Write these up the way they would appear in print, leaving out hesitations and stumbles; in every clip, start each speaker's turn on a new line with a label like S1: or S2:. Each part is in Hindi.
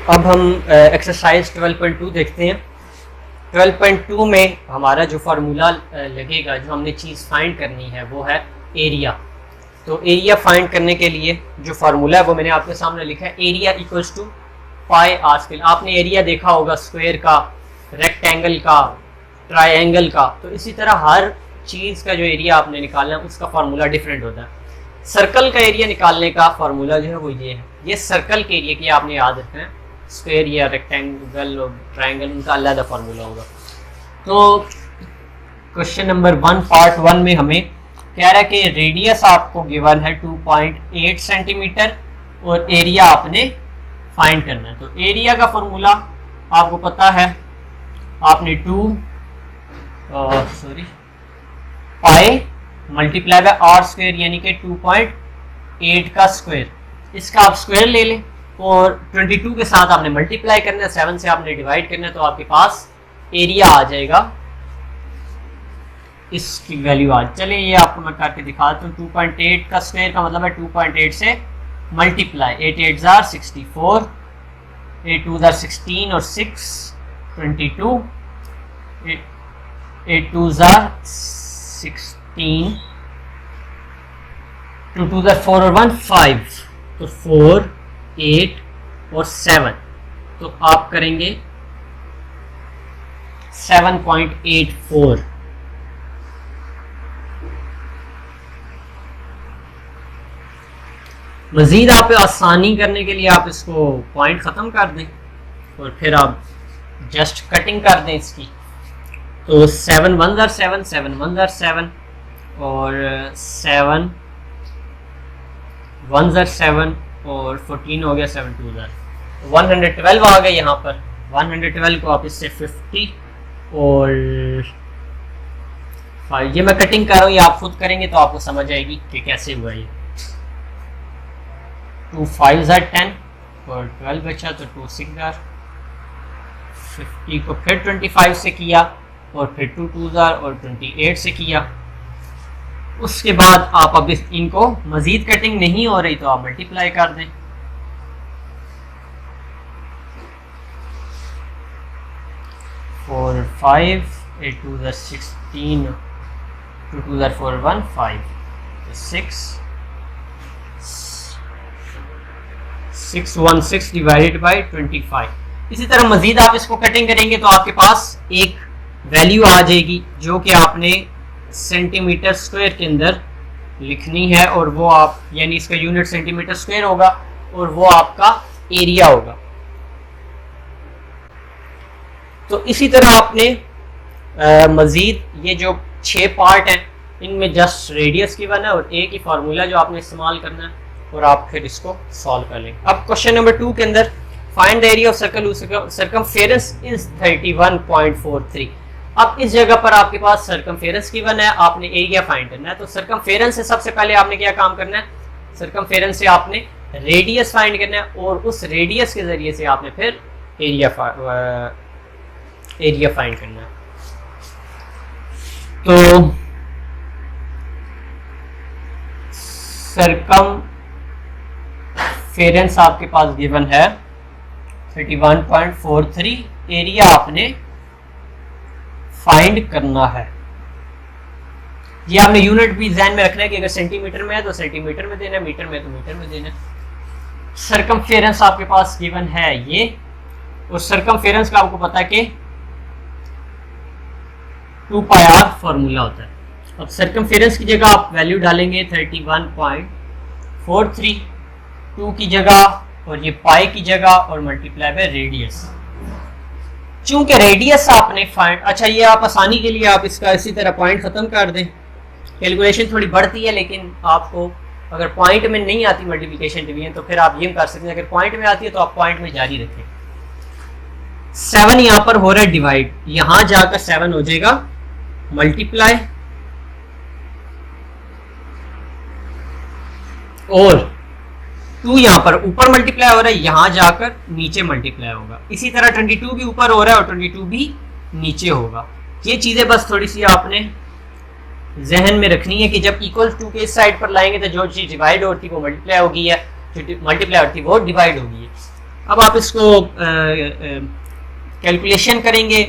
S1: अब हम एक्सरसाइज 12.2 देखते हैं। 12.2 में हमारा जो फार्मूला लगेगा, जो हमने चीज़ फाइंड करनी है वो है एरिया। तो एरिया फाइंड करने के लिए जो फार्मूला है वो मैंने आपके सामने लिखा है, area equals to pi R square. आपने एरिया देखा होगा स्क्वायर का, रेक्टेंगल का, ट्रायंगल का। तो इसी तरह हर चीज़ का जो एरिया आपने निकालना है उसका फार्मूला डिफरेंट होता है। सर्कल का एरिया निकालने का फार्मूला जो है वो ये है। ये सर्कल के एरिया की आपने याद रखना है। स्क्वायर या रेक्टेंगल और ट्रायंगल उनका अलग फार्मूला होगा। तो क्वेश्चन नंबर 1 पार्ट 1 में हमें कह रहा है कि रेडियस आपको गिवन है 2.8 सेंटीमीटर और एरिया आपने फाइंड करना है। तो एरिया का फार्मूला आपको पता है, आपने pi multiply by R square यानी कि 2.8 का स्क्वायर, इसका आप स्क्वायर ले लें और 22 के साथ आपने मल्टीप्लाई करना है, 7 से आपने डिवाइड करना है, तो आपके पास एरिया आ जाएगा। इसकी वैल्यू आज चलिए ये आपको मैं करके दिखाता हूँ। 2.8 का स्क्वायर का मतलब है 2.8 से मल्टीप्लाई, 8 8 जार 64, 8 2 जार 16 और 6 22, 8 2 जार 16, 2 2 जार 4 और 1 5, तो 4 8 और 7, तो आप करेंगे 7.84। मजीद आप आसानी करने के लिए आप इसको पॉइंट ख़त्म कर दें और फिर आप जस्ट कटिंग कर दें इसकी। तो 7 1 जार 7, 7 1 जार 7 और 7 1 जार 7 और 14 हो गया, 7 2 जार 112 आ गए यहाँ पर। 112 को आप इससे 50 और 5, ये मैं कटिंग कर रहा हूँ, ये आप खुद करेंगे तो आपको समझ आएगी कि कैसे हुआ ये। 2 5 जार 10 और 12 बचा, तो 2 6 जार 50 को फिर 25 से किया और फिर 2 2 जार और 28 से किया। उसके बाद आप अब इनको मजीद कटिंग नहीं हो रही तो आप मल्टीप्लाई कर दें। Four 5, 8 2 jar 16, 2 2 jar 4 1 5, 616 divided by 25। इसी तरह मजीद आप इसको कटिंग करेंगे तो आपके पास एक वैल्यू आ जाएगी जो कि आपने सेंटीमीटर स्क्वायर के अंदर लिखनी है, और वो आप यानी इसका यूनिट सेंटीमीटर स्क्वायर होगा और वो आपका एरिया होगा। तो इसी तरह आपने मजीद ये जो 6 पार्ट हैं इनमें जस्ट रेडियस गिवन है और एक ही फार्मूला जो आपने इस्तेमाल करना है और आप फिर इसको सॉल्व कर लेंगे। अब क्वेश्चन नंबर 2 के अंदर find the area of circle circumference is 31.43। अब इस जगह पर आपके पास सर्कमफेरेंस गिवन है, आपने एरिया फाइंड करना है। तो सर्कमफेरेंस से सबसे पहले आपने क्या काम करना है, सर्कमफेरेंस से आपने रेडियस फाइंड करना है और उस रेडियस के जरिए से आपने फिर एरिया फाइंड करना है। तो सर्कमफेरेंस आपके पास गिवन है 31.43, एरिया आपने फाइंड करना है। ये आपने यूनिट भी ध्यान में रखना है कि अगर सेंटीमीटर में है तो सेंटीमीटर में देना है, मीटर में तो मीटर में देना है। सर्कमफेरेंस आपके पास गिवन है ये, और सर्कमफेरेंस का आपको पता है कि 2 पाई आर फॉर्मूला होता है। अब सर्कमफेरेंस की जगह आप वैल्यू डालेंगे 31.43, 2 की जगह और ये पाई की जगह और मल्टीप्लाई बाय रेडियस। चूंकि रेडियस आपने फाइंड, अच्छा ये आप आसानी के लिए आप इसका इसी तरह पॉइंट खत्म कर दें। कैलकुलेशन थोड़ी बढ़ती है लेकिन आपको अगर पॉइंट में नहीं आती मल्टीप्लिकेशन डिवीजन तो फिर आप ये कर सकते हैं। अगर पॉइंट में आती है तो आप पॉइंट में जारी रखें। 7 यहाँ पर हो रहा है डिवाइड, यहां जाकर 7 हो जाएगा मल्टीप्लाई, और 2 यहाँ पर ऊपर मल्टीप्लाई हो रहा है, यहां जाकर नीचे मल्टीप्लाई होगा। इसी तरह 22 भी ऊपर हो रहा है और 22 भी नीचे होगा। ये चीजें बस थोड़ी सी आपने जहन में रखनी है कि जब इक्वल टू के इस साइड पर लाएंगे तो जो चीज डिवाइड होती है वो मल्टीप्लाई होगी है, जो मल्टीप्लाई होती है वो डिवाइड होगी है। अब आप इसको कैलकुलेशन करेंगे,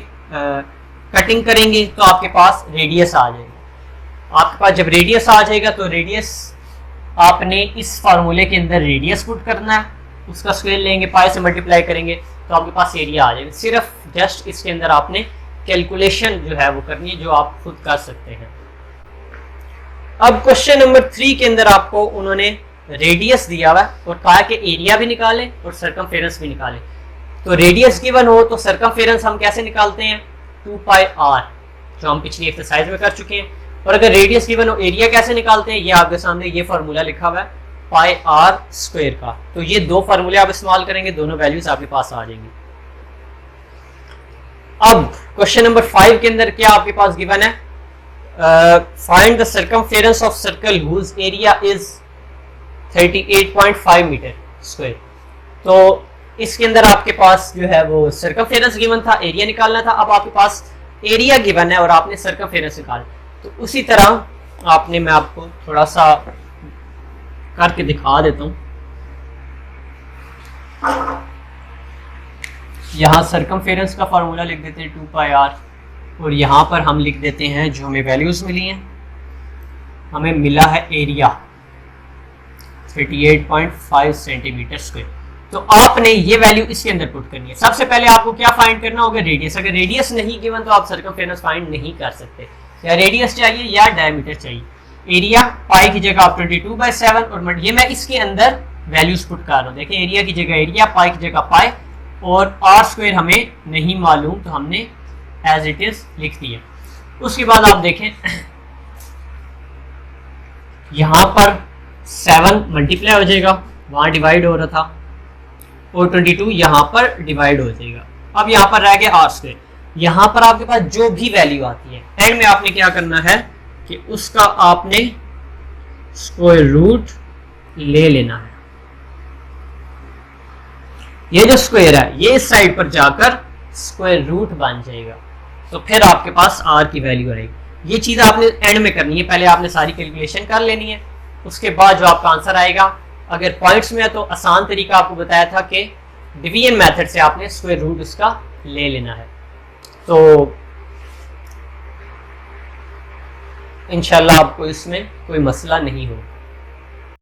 S1: कटिंग करेंगे तो आपके पास रेडियस आ जाएगा। आपके पास जब रेडियस आ जाएगा तो रेडियस आपने इस फार्मूले के अंदर रेडियस पुट करना है, उसका स्क्वायर लेंगे, पाई से मल्टीप्लाई करेंगे तो आपके पास एरिया आ जाएगा। सिर्फ जस्ट इसके अंदर आपने कैलकुलेशन जो है वो करनी है, जो आप खुद कर सकते हैं। अब क्वेश्चन नंबर 3 के अंदर आपको उन्होंने रेडियस दिया हुआ और कहा कि एरिया भी निकाले और सरकमफेरेंस भी निकाले। तो रेडियस गिवन हो तो सरकमफेरेंस हम कैसे निकालते हैं, 2 पाई r, जो हम पिछली एक्सरसाइज में कर चुके हैं। और अगर रेडियस गिवन हो एरिया कैसे निकालते हैं, ये आपके सामने ये फार्मूला लिखा हुआ है पाई r स्क्वायर का। तो ये दो फार्मूले आप इस्तेमाल करेंगे, दोनों वैल्यूज आपके पास आ जाएंगी। अब क्वेश्चन नंबर 5 के अंदर क्या आपके पास गिवन है, find the circumference of circle whose area is 38.5 metre square. तो इसके अंदर आपके पास जो है वो सरकमफेरेंस गिवन था, एरिया निकालना था। अब आपके पास एरिया गिवन है और आपने सरकमफेरेंस निकाला। तो उसी तरह आपने, मैं आपको थोड़ा सा करके दिखा देता हूं। यहां सरकमफेरेंस का फार्मूला लिख देते हैं 2 पाई r, और यहां पर हम लिख देते हैं जो हमें वैल्यूज मिली हैं। हमें मिला है एरिया 38.5 सेंटीमीटर स्क्वायर। तो आपने ये वैल्यू इसके अंदर पुट करनी है। सबसे पहले आपको क्या फाइंड करना होगा, रेडियस। अगर रेडियस नहीं गिवन तो आप सरकमफेरेंस फाइंड नहीं कर सकते, या रेडियस चाहिए या डायमीटर चाहिए। एरिया पाई की जगह आप 22/7, और ये मैं इसके अंदर वैल्यूज पुट कर रहा हूँ। देखिए एरिया की जगह एरिया, पाई की जगह पाई, और r स्क्वायर हमें नहीं मालूम तो हमने एज इट इज लिख दिया। उसके बाद आप देखें यहां पर 7 मल्टीप्लाई हो जाएगा, वहां डिवाइड हो रहा था, और 22 यहां पर डिवाइड हो जाएगा। अब यहां पर रह गया r स्क्वायर। यहां पर आपके पास जो भी वैल्यू आती है एंड में आपने क्या करना है कि उसका आपने स्क्वायर रूट ले लेना है। ये जो स्क्वायर है ये इस साइड पर जाकर स्क्वायर रूट बन जाएगा, तो फिर आपके पास r की वैल्यू आएगी। ये चीज आपने एंड में करनी है, पहले आपने सारी कैलकुलेशन कर लेनी है। उसके बाद जो आपका आंसर आएगा, अगर पॉइंट्स में है तो आसान तरीका आपको बताया था कि डिवीजन मेथड से आपने स्क्वायर रूट उसका ले लेना है। तो इंशाल्लाह आपको इसमें कोई मसला नहीं होगा।